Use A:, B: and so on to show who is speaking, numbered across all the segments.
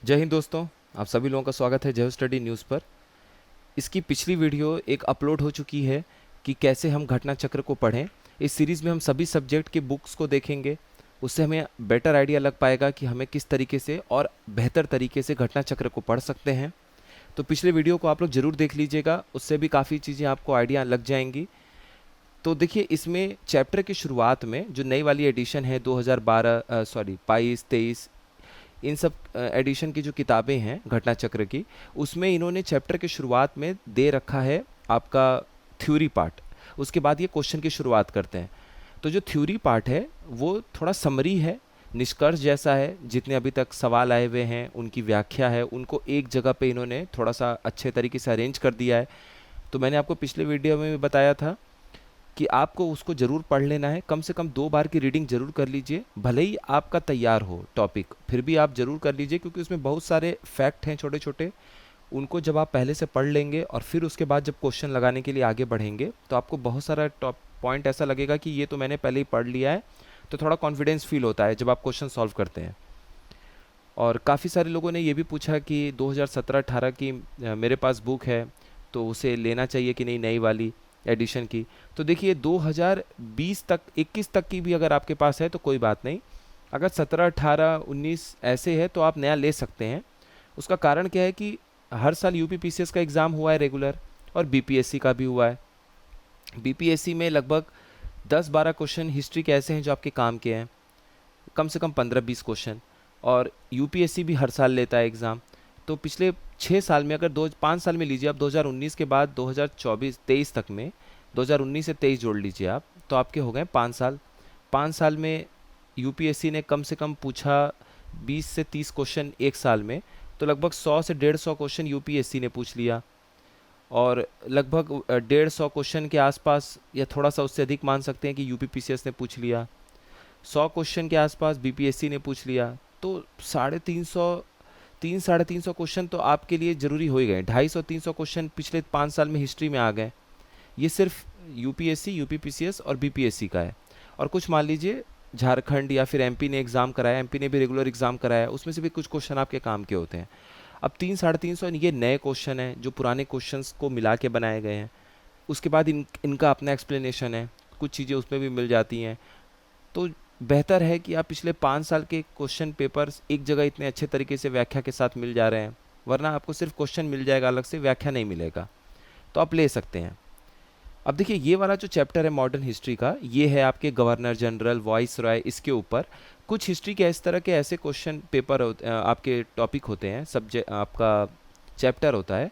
A: जय हिंद दोस्तों। आप सभी लोगों का स्वागत है जय स्टडी न्यूज़ पर। इसकी पिछली वीडियो एक अपलोड हो चुकी है कि कैसे हम घटना चक्र को पढ़ें। इस सीरीज़ में हम सभी सब्जेक्ट की बुक्स को देखेंगे। उससे हमें बेटर आइडिया लग पाएगा कि हमें किस तरीके से और बेहतर तरीके से घटना चक्र को पढ़ सकते हैं। तो पिछले वीडियो को आप लोग ज़रूर देख लीजिएगा, उससे भी काफ़ी चीज़ें आपको आइडिया लग जाएंगी। तो देखिए, इसमें चैप्टर की शुरुआत में जो नई वाली एडिशन है 2012 सॉरी 22-23, इन सब एडिशन की जो किताबें हैं घटना चक्र की, उसमें इन्होंने चैप्टर के शुरुआत में दे रखा है आपका थ्योरी पार्ट। उसके बाद ये क्वेश्चन की शुरुआत करते हैं। तो जो थ्योरी पार्ट है वो थोड़ा समरी है, निष्कर्ष जैसा है। जितने अभी तक सवाल आए हुए हैं उनकी व्याख्या है, उनको एक जगह पे इन्होंने थोड़ा सा अच्छे तरीके से अरेंज कर दिया है। तो मैंने आपको पिछले वीडियो में भी बताया था कि आपको उसको ज़रूर पढ़ लेना है। कम से कम 2 बार की रीडिंग ज़रूर कर लीजिए। भले ही आपका तैयार हो टॉपिक, फिर भी आप ज़रूर कर लीजिए, क्योंकि उसमें बहुत सारे फैक्ट हैं छोटे छोटे। उनको जब आप पहले से पढ़ लेंगे और फिर उसके बाद जब क्वेश्चन लगाने के लिए आगे बढ़ेंगे, तो आपको बहुत सारा टॉप पॉइंट ऐसा लगेगा कि ये तो मैंने पहले ही पढ़ लिया है। तो थोड़ा कॉन्फिडेंस फील होता है जब आप क्वेश्चन सॉल्व करते हैं। और काफ़ी सारे लोगों ने ये भी पूछा कि 2017-18 की मेरे पास बुक है, तो उसे लेना चाहिए कि नहीं, नई वाली एडिशन की। तो देखिए, 2020 तक 21 तक की भी अगर आपके पास है तो कोई बात नहीं। अगर 17, 18, 19 ऐसे है तो आप नया ले सकते हैं। उसका कारण क्या है कि हर साल यूपी पीसीएस का एग्ज़ाम हुआ है रेगुलर, और बीपीएससी का भी हुआ है। बीपीएससी में लगभग 10-12 क्वेश्चन हिस्ट्री के ऐसे हैं जो आपके काम के हैं, कम से कम 15-20 क्वेश्चन। और यूपीएससी भी हर साल लेता है एग्ज़ाम। तो पिछले 6 साल में, अगर 2-5 साल में लीजिए आप, 2019 के बाद 2024-23 तक में, 2019 से 23 जोड़ लीजिए आप, तो आपके हो गए 5 साल। 5 साल में यूपीएससी ने कम से कम पूछा 20 से 30 क्वेश्चन एक साल में। तो लगभग 100 से 150 क्वेश्चन यूपीएससी ने पूछ लिया। और लगभग 150 क्वेश्चन के आसपास, या थोड़ा सा उससे अधिक मान सकते हैं कि यूपीपीसीएस ने पूछ लिया। 100 क्वेश्चन के आसपास बीपीएससी ने पूछ लिया। तो 350, 300-350 क्वेश्चन तो आपके लिए ज़रूरी हो ही गए। 250-300 क्वेश्चन पिछले 5 साल में हिस्ट्री में आ गए। ये सिर्फ यूपीएससी, यूपीपीसीएस और बीपीएससी का है। और कुछ मान लीजिए झारखंड या फिर एमपी ने एग्ज़ाम कराया, एमपी ने भी रेगुलर एग्ज़ाम कराया, उसमें से भी कुछ क्वेश्चन आपके काम के होते हैं। अब 300-350 ये नए क्वेश्चन हैं जो पुराने क्वेश्चंस को मिला के बनाए गए हैं। उसके बाद इनका अपना एक्सप्लेनेशन है, कुछ चीज़ें उसमें भी मिल जाती हैं। तो बेहतर है कि आप पिछले 5 साल के क्वेश्चन पेपर्स एक जगह इतने अच्छे तरीके से व्याख्या के साथ मिल जा रहे हैं। वरना आपको सिर्फ क्वेश्चन मिल जाएगा, अलग से व्याख्या नहीं मिलेगा। तो आप ले सकते हैं। अब देखिए, ये वाला जो चैप्टर है मॉडर्न हिस्ट्री का, ये है आपके गवर्नर जनरल, वॉइस रॉय, इसके ऊपर कुछ हिस्ट्री के इस तरह के ऐसे क्वेश्चन पेपर आपके टॉपिक होते हैं, सब्जेक्ट आपका चैप्टर होता है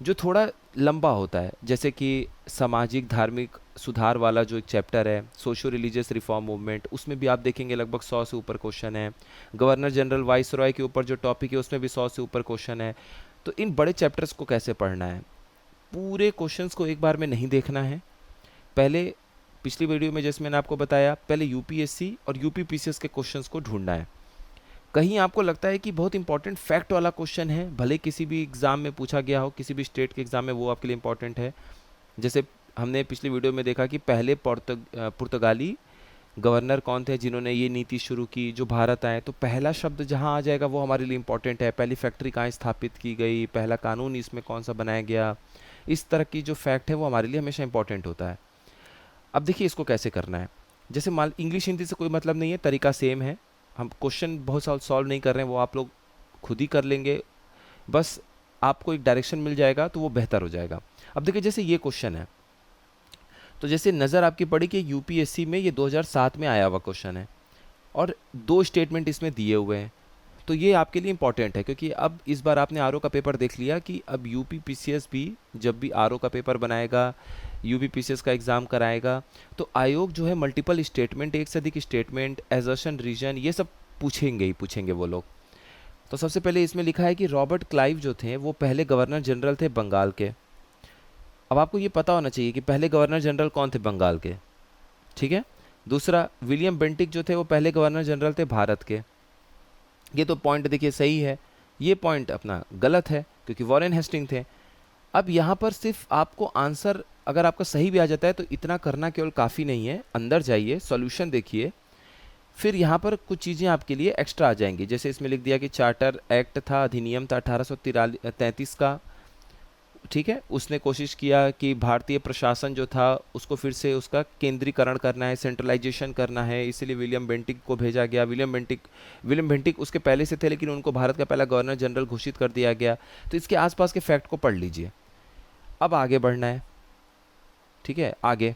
A: जो थोड़ा लंबा होता है। जैसे कि सामाजिक धार्मिक सुधार वाला जो एक चैप्टर है, सोशो रिलीजियस रिफॉर्म मूवमेंट, उसमें भी आप देखेंगे लगभग 100 से ऊपर क्वेश्चन है। गवर्नर जनरल वाइस रॉय के ऊपर जो टॉपिक है उसमें भी 100 से ऊपर क्वेश्चन है। तो इन बड़े चैप्टर्स को कैसे पढ़ना है? पूरे क्वेश्चंस को एक बार में नहीं देखना है। पहले पिछली वीडियो में जैसे मैंने आपको बताया, पहले यूपीएससी और यूपीपीसीएस के क्वेश्चंस को ढूंढना है। कहीं आपको लगता है कि बहुत इंपॉर्टेंट फैक्ट वाला क्वेश्चन है, भले किसी भी एग्जाम में पूछा गया हो, किसी भी स्टेट के एग्जाम में, वो आपके लिए इंपॉर्टेंट है। जैसे हमने पिछली वीडियो में देखा कि पहले पुर्तगाली गवर्नर कौन थे जिन्होंने ये नीति शुरू की जो भारत आए। तो पहला शब्द जहाँ आ जाएगा वो हमारे लिए इंपॉर्टेंट है। पहली फैक्ट्री कहाँ स्थापित की गई, पहला कानून इसमें कौन सा बनाया गया, इस तरह की जो फैक्ट है वो हमारे लिए हमेशा इंपॉर्टेंट होता है। अब देखिए, इसको कैसे करना है। जैसे मान, इंग्लिश हिंदी से कोई मतलब नहीं है, तरीका सेम है। हम क्वेश्चन बहुत साल सॉल्व नहीं कर रहे हैं, वो आप लोग खुद ही कर लेंगे। बस आपको एक डायरेक्शन मिल जाएगा तो वो बेहतर हो जाएगा। अब देखिए, जैसे ये क्वेश्चन है, तो जैसे नज़र आपकी पड़ी कि यूपीएससी में ये 2007 में आया हुआ क्वेश्चन है, और 2 स्टेटमेंट इसमें दिए हुए हैं। तो ये आपके लिए इंपॉर्टेंट है, क्योंकि अब इस बार आपने आरओ का पेपर देख लिया कि अब यूपी पीसीएस भी जब भी आरओ का पेपर बनाएगा, यूपी पीसीएस का एग्ज़ाम कराएगा, तो आयोग जो है मल्टीपल स्टेटमेंट, एक से अधिक स्टेटमेंट, एजर्शन, रीजन, ये सब पूछेंगे ही पूछेंगे वो लोग। तो सबसे पहले इसमें लिखा है कि रॉबर्ट क्लाइव जो थे वो पहले गवर्नर जनरल थे बंगाल के। अब आपको ये पता होना चाहिए कि पहले गवर्नर जनरल कौन थे बंगाल के, ठीक है। दूसरा, विलियम बेंटिक जो थे वो पहले गवर्नर जनरल थे भारत के। ये तो पॉइंट देखिए सही है। ये पॉइंट अपना गलत है, क्योंकि वॉरेन हेस्टिंग थे। अब यहाँ पर सिर्फ आपको आंसर अगर आपका सही भी आ जाता है तो इतना करना केवल काफ़ी नहीं है। अंदर जाइए, सॉल्यूशन देखिए, फिर यहाँ पर कुछ चीज़ें आपके लिए एक्स्ट्रा आ जाएंगी, जैसे इसमें लिख दिया कि चार्टर एक्ट था, अधिनियम था 1833 का, ठीक है। उसने कोशिश किया कि भारतीय प्रशासन जो था उसको फिर से उसका केंद्रीकरण करना है, सेंट्रलाइजेशन करना है, इसीलिए विलियम बेंटिक को भेजा गया। विलियम बेंटिक उसके पहले से थे, लेकिन उनको भारत का पहला गवर्नर जनरल घोषित कर दिया गया। तो इसके आसपास के फैक्ट को पढ़ लीजिए। अब आगे बढ़ना है, ठीक है। आगे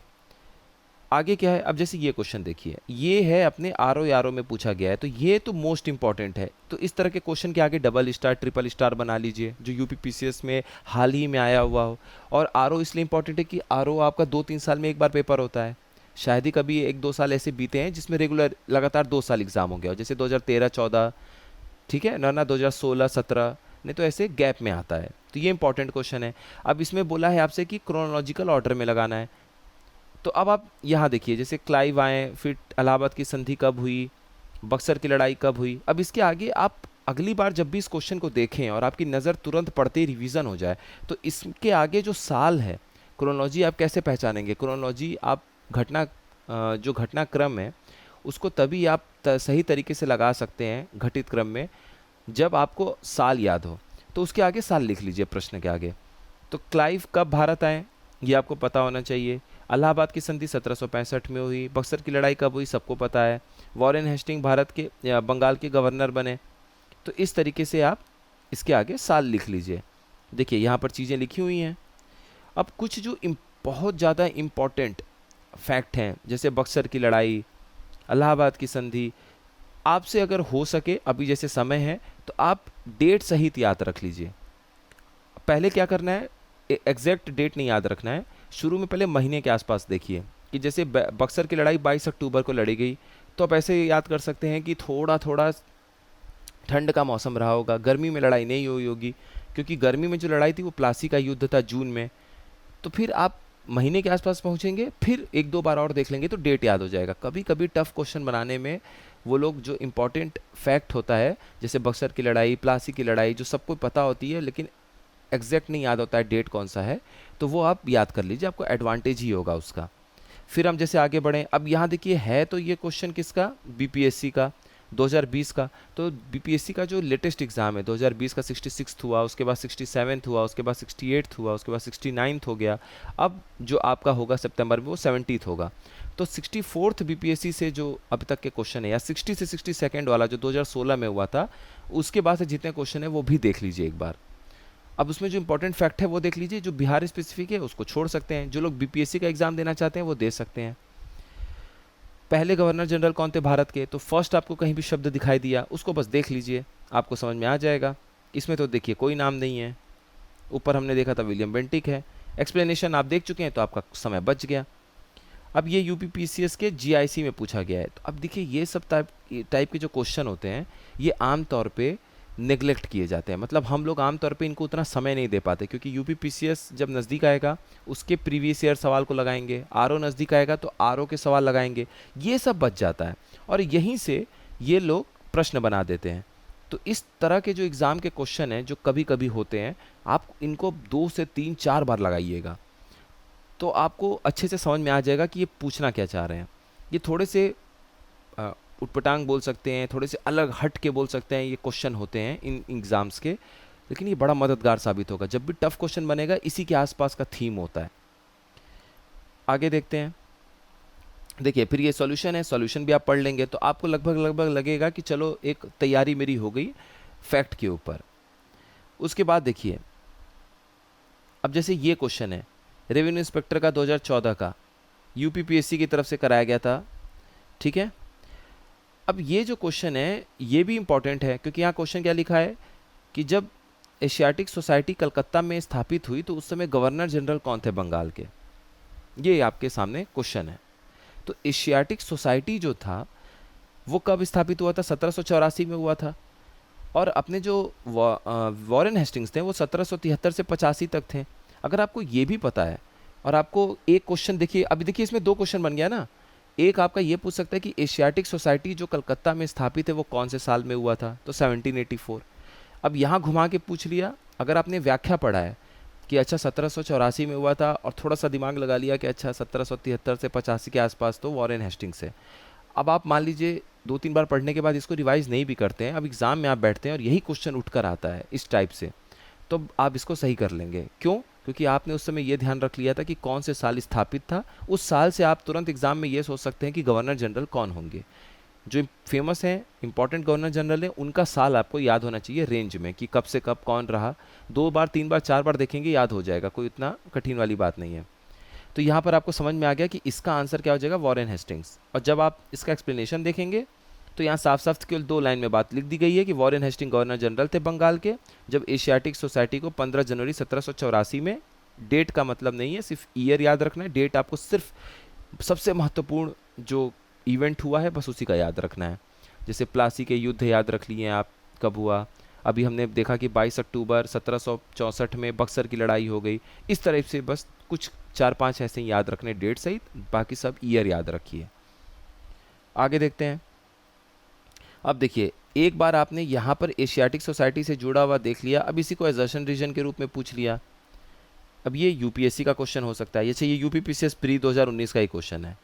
A: आगे क्या है, अब जैसे ये क्वेश्चन देखिए, ये है अपने आरओ यारो में पूछा गया है, तो ये तो मोस्ट इंपॉर्टेंट है। तो इस तरह के क्वेश्चन के आगे डबल स्टार ट्रिपल स्टार बना लीजिए, जो यूपी पीसीएस में हाल ही में आया हुआ हो। और आरओ इसलिए इंपॉर्टेंट है कि आरओ आपका 2-3 साल में एक बार पेपर होता है। शायद ही कभी 1-2 साल ऐसे बीते हैं जिसमें रेगुलर लगातार 2 साल एग्जाम हो गया हो, जैसे 2013-14, ठीक है ना, 2016-17, नहीं तो ऐसे गैप में आता है। तो ये इंपॉर्टेंट क्वेश्चन है। अब इसमें बोला है आपसे कि क्रोनोलॉजिकल ऑर्डर में लगाना है। तो अब आप यहाँ देखिए, जैसे क्लाइव आए, फिर इलाहाबाद की संधि कब हुई, बक्सर की लड़ाई कब हुई। अब इसके आगे आप अगली बार जब भी इस क्वेश्चन को देखें और आपकी नज़र तुरंत पढ़ते ही रिवीजन हो जाए, तो इसके आगे जो साल है, क्रोनोलॉजी आप कैसे पहचानेंगे। क्रोनोलॉजी आप जो घटनाक्रम है उसको तभी आप सही तरीके से लगा सकते हैं घटित क्रम में, जब आपको साल याद हो। तो उसके आगे साल लिख लीजिए प्रश्न के आगे। तो क्लाइव कब भारत आए, ये आपको पता होना चाहिए। इलाहाबाद की संधि 1765 में हुई। बक्सर की लड़ाई कब हुई, सबको पता है। वॉरेन हेस्टिंग भारत के या बंगाल के गवर्नर बने। तो इस तरीके से आप इसके आगे साल लिख लीजिए। देखिए यहाँ पर चीज़ें लिखी हुई हैं। अब कुछ जो बहुत ज़्यादा इम्पॉर्टेंट फैक्ट हैं, जैसे बक्सर की लड़ाई, इलाहाबाद की संधि, आपसे अगर हो सके, अभी जैसे समय है, तो आप डेट सहित याद रख लीजिए। पहले क्या करना है, एग्जैक्ट डेट नहीं याद रखना है, शुरू में पहले महीने के आसपास देखिए कि जैसे बक्सर की लड़ाई 22 अक्टूबर को लड़ी गई, तो आप ऐसे याद कर सकते हैं कि थोड़ा थोड़ा ठंड का मौसम रहा होगा, गर्मी में लड़ाई नहीं हुई होगी, क्योंकि गर्मी में जो लड़ाई थी वो प्लासी का युद्ध था जून में। तो फिर आप महीने के आसपास पहुंचेंगे, फिर 1-2 बार और देख लेंगे तो डेट याद हो जाएगा। कभी कभी टफ क्वेश्चन बनाने में वो लोग जो इंपॉर्टेंट फैक्ट होता है, जैसे बक्सर की लड़ाई, प्लासी की लड़ाई, जो सबको पता होती है लेकिन एग्जैक्ट नहीं याद होता है डेट कौन सा है, तो वो आप याद कर लीजिए, आपको एडवांटेज ही होगा उसका। फिर हम जैसे आगे बढ़ें, अब यहाँ देखिए है तो ये क्वेश्चन किसका, बीपीएससी का 2020 का। तो बीपीएससी का जो लेटेस्ट एग्जाम है 2020 का 66th हुआ, उसके बाद 67th हुआ, उसके बाद 68th हुआ, उसके बाद 69th हो गया। अब जो आपका होगा सितंबर में वो 70th होगा। तो 64th बीपीएससी से जो अभी तक के क्वेश्चन है, या 60 से 62nd वाला जो 2016 में हुआ था, उसके बाद से जितने क्वेश्चन है वो भी देख लीजिए एक बार। अब उसमें जो इंपॉर्टेंट फैक्ट है वो देख लीजिए, जो बिहार स्पेसिफिक है उसको छोड़ सकते हैं, जो लोग बीपीएससी का एग्जाम देना चाहते हैं वो दे सकते हैं। पहले गवर्नर जनरल कौन थे भारत के, तो फर्स्ट आपको कहीं भी शब्द दिखाई दिया उसको बस देख लीजिए, आपको समझ में आ जाएगा। इसमें तो देखिए कोई नाम नहीं है, ऊपर हमने देखा था विलियम बेंटिक है। एक्सप्लेनेशन आप देख चुके हैं तो आपका समय बच गया। अब ये यूपी पीसीएस के जीआईसी में पूछा गया है। तो अब देखिए ये सब टाइप के जो क्वेश्चन होते हैं ये आम तौर पे नेग्लेक्ट किए जाते हैं, मतलब हम लोग आम तौर पे इनको उतना समय नहीं दे पाते, क्योंकि यूपी पीसीएस जब नज़दीक आएगा उसके प्रीवियस ईयर सवाल को लगाएंगे, आरओ नज़दीक आएगा तो आरओ के सवाल लगाएंगे, ये सब बच जाता है और यहीं से ये लोग प्रश्न बना देते हैं। तो इस तरह के जो एग्ज़ाम के क्वेश्चन हैं जो कभी कभी होते हैं, आप इनको 2 से 3-4 बार लगाइएगा तो आपको अच्छे से समझ में आ जाएगा कि ये पूछना क्या चाह रहे हैं। ये थोड़े से उटपटांग बोल सकते हैं, थोड़े से अलग हट के बोल सकते हैं, ये क्वेश्चन होते हैं इन एग्ज़ाम्स के, लेकिन ये बड़ा मददगार साबित होगा। जब भी टफ क्वेश्चन बनेगा इसी के आसपास का थीम होता है। आगे देखते हैं। देखिए फिर ये सॉल्यूशन है, सॉल्यूशन भी आप पढ़ लेंगे तो आपको लगभग लगेगा कि चलो एक तैयारी मेरी हो गई फैक्ट के ऊपर। उसके बाद देखिए, अब जैसे ये क्वेश्चन है रेवेन्यू इंस्पेक्टर का 2014 का, यूपीपीएससी की तरफ से कराया गया था, ठीक है। अब ये जो क्वेश्चन है ये भी इंपॉर्टेंट है, क्योंकि यहाँ क्वेश्चन क्या लिखा है कि जब एशियाटिक सोसाइटी कलकत्ता में स्थापित हुई तो उस समय गवर्नर जनरल कौन थे बंगाल के, ये आपके सामने क्वेश्चन है। तो एशियाटिक सोसाइटी जो था वो कब स्थापित हुआ था, 1784 में हुआ था, और अपने जो वॉरेन हेस्टिंग्स थे वो 1773 से 85 तक थे। अगर आपको ये भी पता है और आपको एक क्वेश्चन देखिए, अभी देखिए इसमें 2 क्वेश्चन बन गया ना। एक आपका ये पूछ सकता है कि एशियाटिक सोसाइटी जो कलकत्ता में स्थापित है वो कौन से साल में हुआ था, तो 1784। अब यहाँ घुमा के पूछ लिया, अगर आपने व्याख्या पढ़ा है कि अच्छा 1784 में हुआ था और थोड़ा सा दिमाग लगा लिया कि अच्छा 1773 से 85 के आसपास तो वॉरेन हेस्टिंग्स है। अब आप मान लीजिए 2-3 बार पढ़ने के बाद इसको रिवाइज नहीं भी करते हैं, अब एग्ज़ाम में आप बैठते हैं और यही क्वेश्चन उठ कर आता है इस टाइप से, तो आप इसको सही कर लेंगे। क्यों? क्योंकि आपने उस समय ये ध्यान रख लिया था कि कौन से साल स्थापित था। उस साल से आप तुरंत एग्जाम में ये सोच सकते हैं कि गवर्नर जनरल कौन होंगे। जो फेमस हैं, इंपॉर्टेंट गवर्नर जनरल हैं, उनका साल आपको याद होना चाहिए रेंज में, कि कब से कब कौन रहा। 2 बार 3 बार 4 बार देखेंगे, याद हो जाएगा, कोई इतना कठिन वाली बात नहीं है। तो यहाँ पर आपको समझ में आ गया कि इसका आंसर क्या हो जाएगा, वॉरेन हेस्टिंग्स। और जब आप इसका एक्सप्लेनेशन देखेंगे तो यहाँ साफ साफ केवल 2 लाइन में बात लिख दी गई है कि वॉरेन हेस्टिंग गवर्नर जनरल थे बंगाल के, जब एशियाटिक सोसाइटी को 15 जनवरी 1784 में, डेट का मतलब नहीं है, सिर्फ ईयर याद रखना है, डेट आपको सिर्फ सबसे महत्वपूर्ण जो इवेंट हुआ है बस उसी का याद रखना है। जैसे प्लासी के युद्ध याद रख लिए आप, कब हुआ। अभी हमने देखा कि 22 अक्टूबर 1764 में बक्सर की लड़ाई हो गई। इस तरह से बस कुछ 4-5 ऐसे ही याद रखने डेट सहित, बाकी सब ईयर याद रखिए। आगे देखते हैं। अब देखिए, एक बार आपने यहाँ पर एशियाटिक सोसाइटी से जुड़ा हुआ देख लिया, अब इसी को एजर्शन रीजन के रूप में पूछ लिया। अब ये यूपीएससी का क्वेश्चन हो सकता है, ये यूपीपीसीएस प्री 2019 का ही क्वेश्चन है।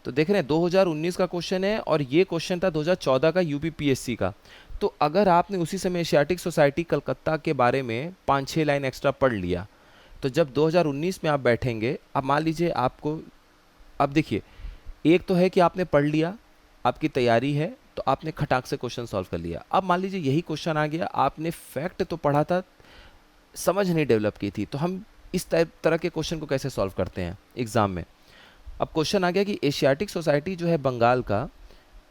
A: तो देख रहे हैं 2019 का क्वेश्चन है और ये क्वेश्चन था 2014 का यूपीपीएससी का। तो अगर आपने उसी समय एशियाटिक सोसाइटी कलकत्ता के बारे में 5-6 लाइन एक्स्ट्रा पढ़ लिया, तो जब 2019 में आप बैठेंगे, अब मान लीजिए आपको, अब देखिए, एक तो है कि आपने पढ़ लिया, आपकी तैयारी है, तो आपने खटाक से क्वेश्चन सॉल्व कर लिया। अब मान लीजिए यही क्वेश्चन आ गया, आपने फैक्ट तो पढ़ा था, समझ नहीं डेवलप की थी, तो हम इस तरह के क्वेश्चन को कैसे सॉल्व करते हैं एग्जाम में। अब क्वेश्चन आ गया कि एशियाटिक सोसाइटी जो है बंगाल का,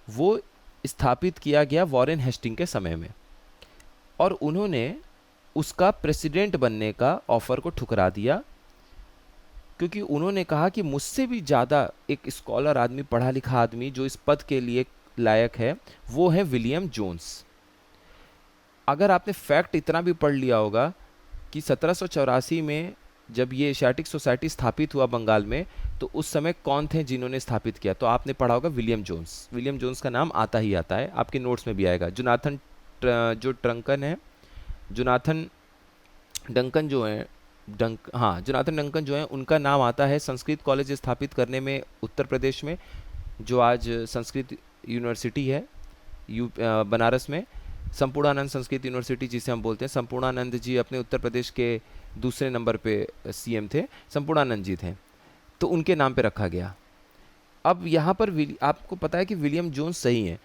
A: वो स्थापित किया गया वॉरेन हेस्टिंग के समय में, और उन्होंने उसका प्रेसिडेंट बनने का ऑफर को ठुकरा दिया, क्योंकि उन्होंने कहा कि मुझसे भी ज़्यादा एक स्कॉलर आदमी, पढ़ा लिखा आदमी जो इस पद के लिए लायक है, वो है विलियम जोन्स। अगर आपने फैक्ट इतना भी पढ़ लिया होगा कि 1784 में जब ये एशियाटिक सोसाइटी स्थापित हुआ बंगाल में, तो उस समय कौन थे जिन्होंने स्थापित किया, तो आपने पढ़ा होगा विलियम जोन्स। विलियम जोन्स का नाम आता ही आता है, आपके नोट्स में भी आएगा। जोनाथन जो ट्रंकन है, जोनाथन डंकन जो है, जोनाथन डंकन जो है, उनका नाम आता है संस्कृत कॉलेज स्थापित करने में उत्तर प्रदेश में, जो आज संस्कृत यूनिवर्सिटी है बनारस में। संपूर्णानंद संस्कृत यूनिवर्सिटी जिसे हम बोलते हैं, संपूर्णानंद जी अपने उत्तर प्रदेश के दूसरे नंबर पे सीएम थे, संपूर्णानंद जी थे, तो उनके नाम पे रखा गया। अब यहाँ पर आपको पता है कि विलियम जोन्स सही है,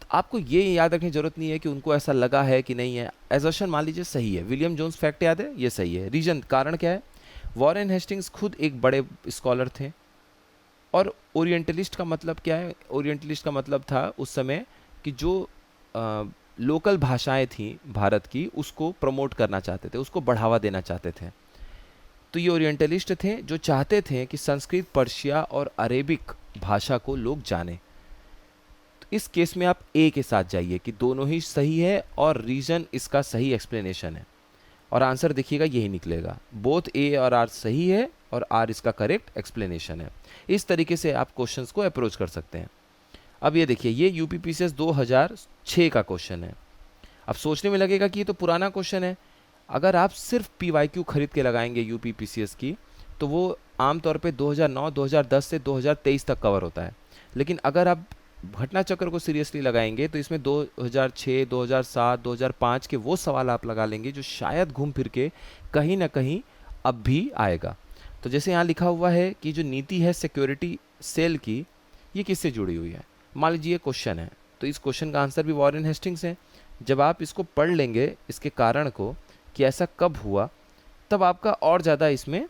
A: तो आपको ये याद रखने की जरूरत नहीं है कि उनको ऐसा लगा है कि नहीं है। एजर्शन मान लीजिए सही है, विलियम जोन्स फैक्ट याद है, ये सही है। रीजन, कारण क्या है, वॉरेन हेस्टिंग्स खुद एक बड़े स्कॉलर थे, और ओरिएंटलिस्ट का मतलब क्या है, ओरिएंटलिस्ट का मतलब था उस समय कि जो लोकल भाषाएं थी भारत की, उसको प्रमोट करना चाहते थे, उसको बढ़ावा देना चाहते थे। तो ये ओरिएंटलिस्ट थे जो चाहते थे कि संस्कृत, पर्शिया और अरेबिक भाषा को लोग जाने। तो इस केस में आप ए के साथ जाइए कि दोनों ही सही है और रीजन इसका सही एक्सप्लेनेशन है, और आंसर देखिएगा यही निकलेगा, बोथ ए और आर सही है और आर इसका करेक्ट एक्सप्लेनेशन है। इस तरीके से आप क्वेश्चंस को अप्रोच कर सकते हैं। अब ये देखिए, ये यूपीपीसीएस 2006 का क्वेश्चन है। अब सोचने में लगेगा कि ये तो पुराना क्वेश्चन है। अगर आप सिर्फ पीवाईक्यू खरीद के लगाएंगे यूपीपीसीएस की, तो वो आमतौर पे 2009, 2010 से 2023 तक कवर होता है। लेकिन अगर आप घटना चक्र को सीरियसली लगाएंगे तो इसमें 2006, 2007, 2005 के वो सवाल आप लगा लेंगे जो शायद घूम फिर के कहीं ना कहीं अब भी आएगा। तो जैसे यहाँ लिखा हुआ है कि जो नीति है सिक्योरिटी सेल की, ये किससे जुड़ी हुई है। मान लीजिए क्वेश्चन है, तो इस क्वेश्चन का आंसर भी वॉरेन हेस्टिंग्स है। जब आप इसको पढ़ लेंगे, इसके कारण को कि ऐसा कब हुआ, तब आपका और ज़्यादा इसमें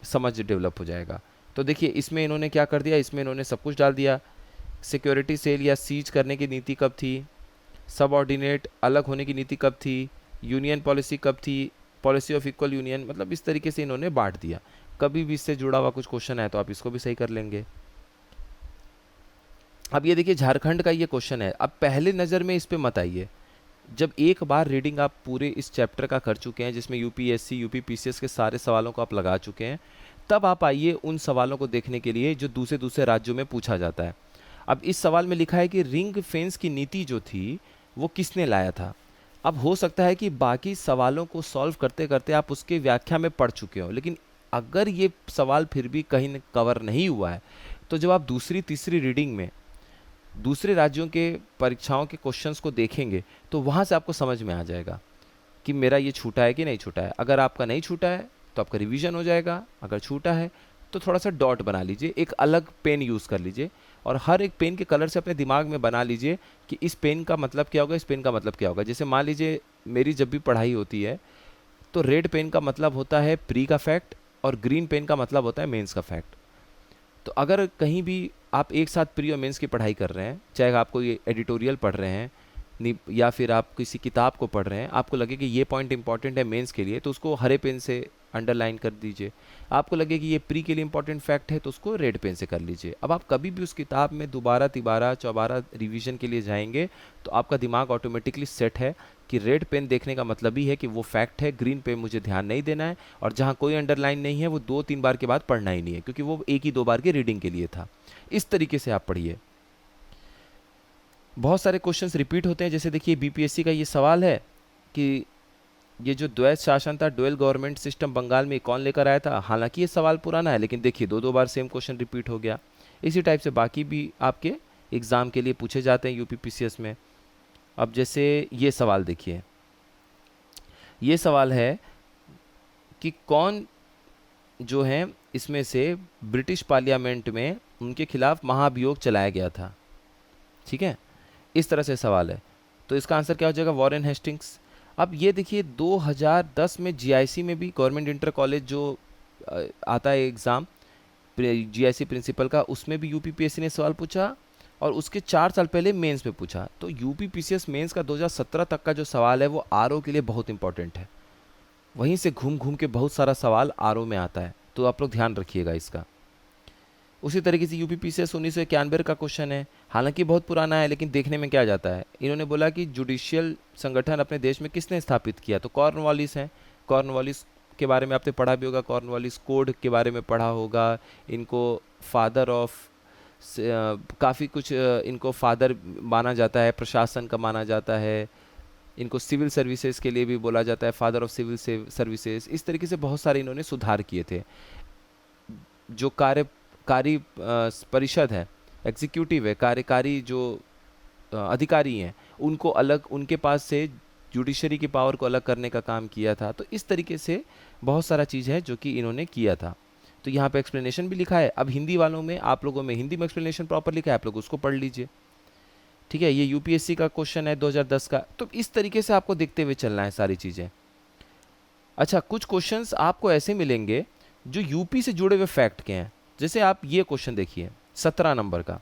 A: समझ डेवलप हो जाएगा। तो देखिए, इसमें इन्होंने क्या कर दिया, इसमें इन्होंने सब कुछ डाल दिया। सिक्योरिटी सेल या सीज करने की नीति कब थी, सबऑर्डिनेट अलग होने की नीति कब थी, यूनियन पॉलिसी कब थी, पॉलिसी ऑफ इक्वल यूनियन, मतलब इस तरीके से इन्होंने बांट दिया। कभी भी इससे जुड़ा हुआ कुछ क्वेश्चन है तो आप इसको भी सही कर लेंगे। अब ये देखिए, झारखंड का ये क्वेश्चन है। अब पहले नज़र में इस पे मत आइए, जब एक बार रीडिंग आप पूरे इस चैप्टर का कर चुके हैं, जिसमें यूपीएससी, यूपीपीसीएस के सारे सवालों को आप लगा चुके हैं, तब आप आइए उन सवालों को देखने के लिए जो दूसरे दूसरे राज्यों में पूछा जाता है। अब इस सवाल में लिखा है कि रिंग फेंस की नीति जो थी वो किसने लाया था। अब हो सकता है कि बाकी सवालों को सॉल्व करते करते आप उसके व्याख्या में पढ़ चुके हो, लेकिन अगर ये सवाल फिर भी कहीं कवर नहीं हुआ है, तो जब आप दूसरी तीसरी रीडिंग में दूसरे राज्यों के परीक्षाओं के क्वेश्चंस को देखेंगे तो वहाँ से आपको समझ में आ जाएगा कि मेरा ये छूटा है कि नहीं छूटा है। अगर आपका नहीं छूटा है तो आपका रिवीजन हो जाएगा, अगर छूटा है तो थोड़ा सा डॉट बना लीजिए, एक अलग पेन यूज़ कर लीजिए और हर एक पेन के कलर से अपने दिमाग में बना लीजिए कि इस पेन का मतलब क्या होगा, इस पेन का मतलब क्या होगा। जैसे मान लीजिए मेरी जब भी पढ़ाई होती है तो रेड पेन का मतलब होता है प्री का फैक्ट और ग्रीन पेन का मतलब होता है मेंस का फैक्ट। तो अगर कहीं भी आप एक साथ प्री और मेंस की पढ़ाई कर रहे हैं, चाहे आप कोई एडिटोरियल पढ़ रहे हैं या फिर आप किसी किताब को पढ़ रहे हैं, आपको लगे कि ये पॉइंट इंपॉर्टेंट है मेंस के लिए तो उसको हरे पेन से अंडरलाइन कर दीजिए। आपको लगे कि ये प्री के लिए इंपॉर्टेंट फैक्ट है तो उसको रेड पेन से कर लीजिए। अब आप कभी भी उस किताब में दोबारा तिबारा चौबारा रिवीजन के लिए जाएंगे तो आपका दिमाग ऑटोमेटिकली सेट है कि रेड पेन देखने का मतलब ही है कि वो फैक्ट है, ग्रीन पेन मुझे ध्यान नहीं देना है, और जहाँ कोई अंडरलाइन नहीं है वो 2-3 बार के बाद पढ़ना ही नहीं है क्योंकि वो एक ही 2 बार की रीडिंग के लिए था। इस तरीके से आप पढ़िए। बहुत सारे क्वेश्चंस रिपीट होते हैं, जैसे देखिए बीपीएससी का ये सवाल है कि ये जो द्वैत शासन था, डुअल गवर्नमेंट सिस्टम बंगाल में कौन लेकर आया था। हालांकि ये सवाल पुराना है लेकिन देखिए 2-2 बार सेम क्वेश्चन रिपीट हो गया। इसी टाइप से बाकी भी आपके एग्ज़ाम के लिए पूछे जाते हैं यूपीपीसीएस में। अब जैसे ये सवाल देखिए, ये सवाल है कि कौन जो है इसमें से ब्रिटिश पार्लियामेंट में उनके खिलाफ महाभियोग चलाया गया था। ठीक है, इस तरह से सवाल है तो इसका आंसर क्या हो जाएगा, वॉरेन हेस्टिंग्स। अब ये देखिए 2010 में जीआईसी में भी गवर्नमेंट इंटर कॉलेज जो आता है एग्ज़ाम जीआईसी प्रिंसिपल का, उसमें भी यूपीपीएससी ने सवाल पूछा और उसके 4 साल पहले मेंस में पूछा। तो यूपीपीसीएस मेंस का 2017 तक का जो सवाल है वो आरओ के लिए बहुत इंपॉर्टेंट है। वहीं से घूम घूम के बहुत सारा सवाल आरओ में आता है, तो आप लोग ध्यान रखिएगा इसका। उसी तरीके से यूपीपीसीएस 1991 का क्वेश्चन है, हालांकि बहुत पुराना है लेकिन देखने में क्या जाता है। इन्होंने बोला कि जुडिशियल संगठन अपने देश में किसने स्थापित किया, तो कॉर्नवालिस हैं। कॉर्नवालिस के बारे में आपने पढ़ा भी होगा, कॉर्नवालिस कोड के बारे में पढ़ा होगा। इनको फादर ऑफ काफ़ी कुछ इनको फादर माना जाता है, प्रशासन का माना जाता है। इनको सिविल सर्विसेज के लिए भी बोला जाता है, फादर ऑफ सिविल सर्विसेज। इस तरीके से बहुत सारे इन्होंने सुधार किए थे। जो कार्यकारी परिषद है, एग्जीक्यूटिव है, कार्यकारी जो अधिकारी हैं, उनको अलग, उनके पास से जुडिशरी की पावर को अलग करने का काम किया था। तो इस तरीके से बहुत सारा चीज़ है जो कि इन्होंने किया था। तो यहाँ पे एक्सप्लेनेशन भी लिखा है। अब हिंदी वालों में, आप लोगों में हिंदी में एक्सप्लेनेशन प्रॉपर लिखा है, आप लोग उसको पढ़ लीजिए। ठीक है, ये यूपीएससी का क्वेश्चन है 2010 का। तो इस तरीके से आपको देखते हुए चलना है सारी चीज़ें। अच्छा, कुछ क्वेश्चंस आपको ऐसे मिलेंगे जो यूपी से जुड़े हुए फैक्ट के हैं। जैसे आप ये क्वेश्चन देखिए 17 नंबर का।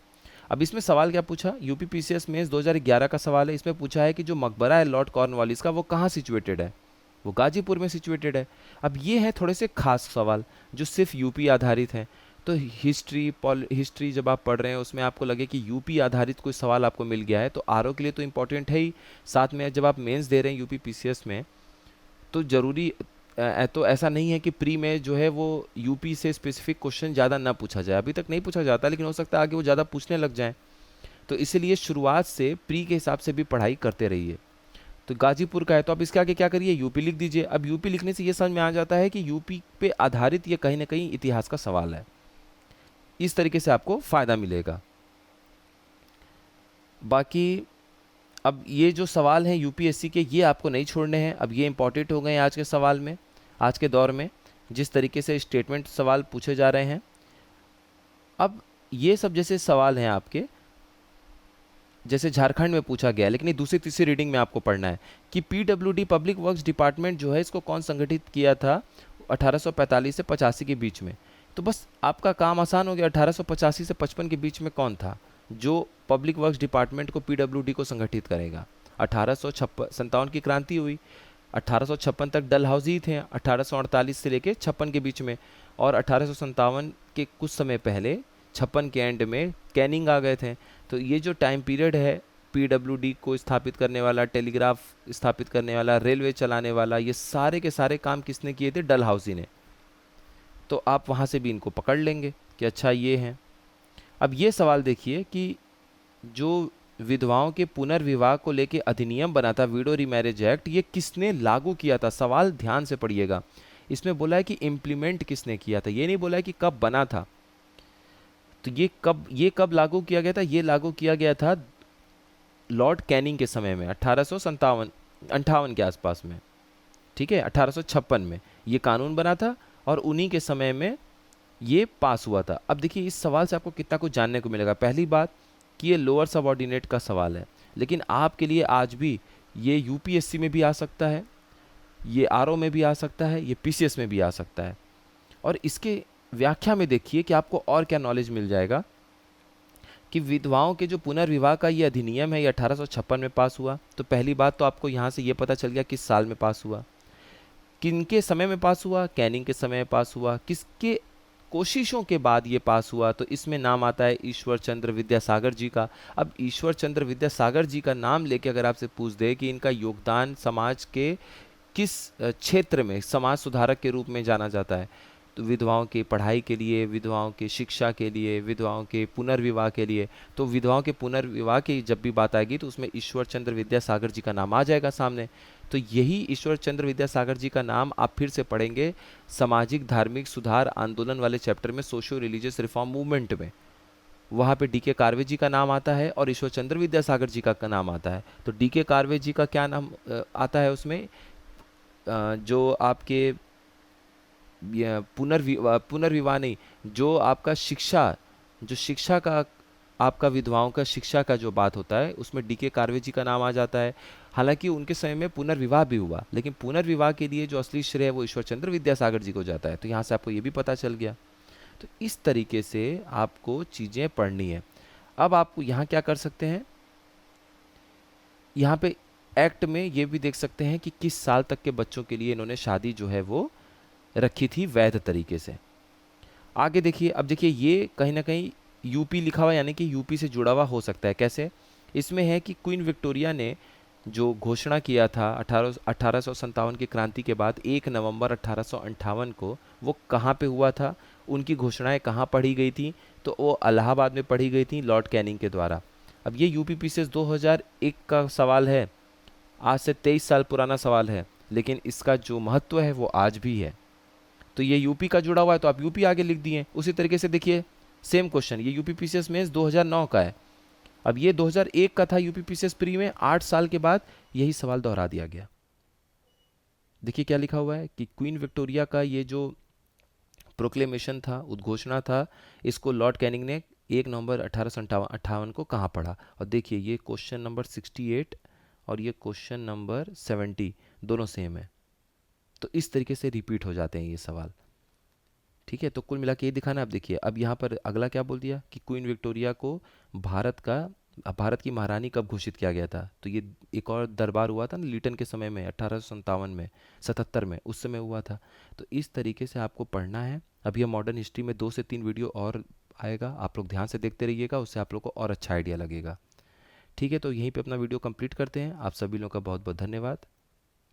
A: अब इसमें सवाल क्या पूछा, यूपीपीसीएस में 2011 का सवाल है। इसमें पूछा है कि जो मकबरा है लॉर्ड कॉर्नवालिस का वो कहाँ सिचुएटेड है, वो गाजीपुर में सिचुएटेड है। अब ये है थोड़े से खास सवाल जो सिर्फ यूपी आधारित हैं। तो हिस्ट्री जब आप पढ़ रहे हैं उसमें आपको लगे कि यूपी आधारित कोई सवाल आपको मिल गया है तो आरओ के लिए तो इम्पोर्टेंट है ही, साथ में जब आप मेंस दे रहे हैं यूपीपीसीएस में तो ज़रूरी तो ऐसा नहीं है कि प्री में जो है वो यूपी से स्पेसिफिक क्वेश्चन ज़्यादा ना पूछा जाए। अभी तक नहीं पूछा जाता लेकिन हो सकता है आगे वो ज़्यादा पूछने लग जाए। तो इसीलिए शुरुआत से प्री के हिसाब से भी पढ़ाई करते रहिए। तो गाजीपुर का है तो आप इसके आगे क्या करिए, यूपी लिख दीजिए। अब यूपी लिखने से ये समझ में आ जाता है कि यूपी पे आधारित ये कहीं ना कहीं इतिहास का सवाल है। इस तरीके से आपको फ़ायदा मिलेगा। बाकी अब ये जो सवाल हैं यूपीएससी के, ये आपको नहीं छोड़ने हैं। अब ये इंपॉर्टेंट हो गए हैं आज के सवाल में, आज के दौर में जिस तरीके से स्टेटमेंट सवाल पूछे जा रहे हैं। अब ये सब जैसे सवाल हैं आपके, जैसे झारखंड में पूछा गया, लेकिन ये दूसरी तीसरी रीडिंग में आपको पढ़ना है कि पीडब्ल्यूडी पब्लिक वर्क्स डिपार्टमेंट जो है इसको कौन संगठित किया था 1845 से 85 के बीच में। तो बस आपका काम आसान हो गया, 1885 से 55 के बीच में कौन था जो पब्लिक वर्क्स डिपार्टमेंट को पीडब्ल्यूडी को संगठित करेगा। 1857 की क्रांति हुई, 1856 तक डलहौजी थे, 1848 से लेके 56 के बीच में, और 1857 के कुछ समय पहले 56 के एंड में कैनिंग आ गए थे। तो ये जो टाइम पीरियड है, पीडब्ल्यूडी को स्थापित करने वाला, टेलीग्राफ स्थापित करने वाला, रेलवे चलाने वाला, ये सारे के सारे काम किसने किए थे, डलहौजी ने। तो आप वहाँ से भी इनको पकड़ लेंगे कि अच्छा ये हैं। अब ये सवाल देखिए कि जो विधवाओं के पुनर्विवाह को लेके अधिनियम बना था, विडो रीमैरिज एक्ट, ये किसने लागू किया था। सवाल ध्यान से पढ़िएगा, इसमें बोला है कि इम्प्लीमेंट किसने किया था, ये नहीं बोला है कि कब बना था। तो ये कब लागू किया गया था? ये लागू किया गया था लॉर्ड कैनिंग के समय में, 1857 अंठावन के आसपास में। ठीक है, 1856 में ये कानून बना था और उन्हीं के समय में ये पास हुआ था। अब देखिए इस सवाल से आपको कितना कुछ जानने को मिलेगा। पहली बात कि ये लोअर सबऑर्डिनेट का सवाल है, लेकिन आपके लिए आज भी ये यूपीएससी में भी आ सकता है, ये आरओ में भी आ सकता है, ये पीसीएस में भी आ सकता है। और इसके व्याख्या में देखिए कि आपको और क्या नॉलेज मिल जाएगा कि विधवाओं के जो पुनर्विवाह का ये अधिनियम है ये 1856 में पास हुआ। तो पहली बात तो आपको यहाँ से ये पता चल गया किस साल में पास हुआ, किनके समय में पास हुआ, कैनिंग के समय में पास हुआ, किसके कोशिशों के बाद ये पास हुआ। तो इसमें नाम आता है ईश्वर चंद्र विद्यासागर जी का। अब ईश्वर चंद्र विद्यासागर जी का नाम लेके अगर आपसे पूछ दे कि इनका योगदान समाज के किस क्षेत्र में समाज सुधारक के रूप में जाना जाता है, तो विधवाओं की पढ़ाई के लिए, विधवाओं की शिक्षा के लिए, विधवाओं के पुनर्विवाह के लिए। तो विधवाओं के पुनर्विवाह की जब भी बात आएगी तो उसमें ईश्वर चंद्र विद्यासागर जी का नाम आ जाएगा सामने। तो यही ईश्वर चंद्र विद्यासागर जी का नाम आप फिर से पढ़ेंगे सामाजिक धार्मिक सुधार आंदोलन वाले चैप्टर में, सोशियो रिलीजियस रिफॉर्म मूवमेंट में। वहाँ पे डीके कार्वे जी का नाम आता है और ईश्वर चंद्र विद्यासागर जी का नाम आता है। तो डीके कार्वे जी का क्या नाम आता है उसमें? जो आपके पुनर्विवाह नहीं, जो आपका शिक्षा, जो शिक्षा का आपका विधवाओं का शिक्षा का जो बात होता है उसमें डीके कार्वे जी का नाम आ जाता है। हालांकि उनके समय में पुनर्विवाह भी हुआ, लेकिन पुनर्विवाह के लिए जो असली श्रेय है वो ईश्वर चंद्र विद्यासागर जी को जाता है। तो यहाँ से आपको ये भी पता चल गया। तो इस तरीके से आपको चीज़ें पढ़नी है। अब आप यहाँ क्या कर सकते हैं, यहाँ पे एक्ट में ये भी देख सकते हैं कि किस साल तक के बच्चों के लिए इन्होंने शादी जो है वो रखी थी वैध तरीके से। आगे देखिए, अब देखिए ये कहीं ना कहीं यूपी लिखा हुआ, यानी कि यूपी से जुड़ा हुआ हो सकता है। कैसे? इसमें है कि क्वीन विक्टोरिया ने जो घोषणा किया था 1857 की क्रांति के बाद 1 नवंबर 1858 को, वो कहाँ पे हुआ था, उनकी घोषणाएं कहाँ पढ़ी गई थी? तो वो इलाहाबाद में पढ़ी गई थी लॉर्ड कैनिंग के द्वारा। अब ये यूपी पीसीएस 2001 का सवाल है, आज से 23 साल पुराना सवाल है, लेकिन इसका जो महत्व है वो आज भी है। तो ये यूपी का जुड़ा हुआ है तो आप यूपी आगे लिख दिए। उसी तरीके से देखिए सेम क्वेश्चन, ये यूपी पीसीएस में 2009 का है, अब ये 2001 का था यूपी पीसीएस प्री में, 8 साल के बाद यही सवाल दोहरा दिया गया। देखिए क्या लिखा हुआ है कि क्वीन विक्टोरिया का ये जो प्रोक्लेमेशन था, उद्घोषणा था, इसको लॉर्ड कैनिंग ने 1 नवंबर 1858 को कहाँ पढ़ा। और देखिए ये क्वेश्चन नंबर 68 और ये क्वेश्चन नंबर 70 दोनों सेम है। तो इस तरीके से रिपीट हो जाते हैं ये सवाल। ठीक है, तो कुल मिला के ये दिखाना। आप देखिए अब यहाँ पर अगला क्या बोल दिया कि क्वीन विक्टोरिया को भारत की महारानी कब घोषित किया गया था। तो ये एक और दरबार हुआ था ना लीटन के समय में, 1857 में, 77 में, उस समय हुआ था। तो इस तरीके से आपको पढ़ना है। अब ये मॉडर्न हिस्ट्री में 2 से 3 वीडियो और आएगा, आप लोग ध्यान से देखते रहिएगा, उससे आप लोग को और अच्छा आइडिया लगेगा। ठीक है, तो यहीं पे अपना वीडियो कंप्लीट करते हैं। आप सभी लोगों का बहुत बहुत धन्यवाद।